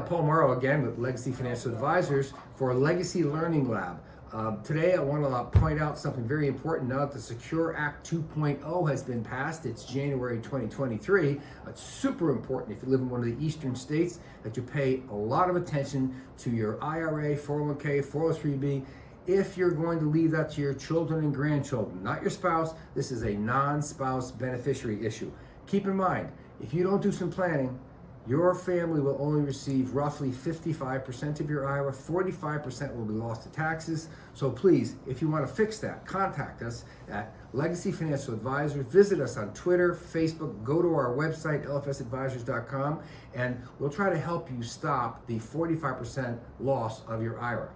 Hi, Paul Mauro again with Legacy Financial Advisors for Legacy Learning Lab. Today I want to point out something very important now that the Secure Act 2.0 has been passed. It's January 2023. It's super important if you live in one of the eastern states that you pay a lot of attention to your IRA, 401k, 403b. If you're going to leave that to your children and grandchildren, not your spouse, this is a non-spouse beneficiary issue. Keep in mind, if you don't do some planning, your family will only receive roughly 55% of your IRA, 45% will be lost to taxes. So please, if you want to fix that, contact us at Legacy Financial Advisors. Visit us on Twitter, Facebook, go to our website, lfsadvisors.com, and we'll try to help you stop the 45% loss of your IRA.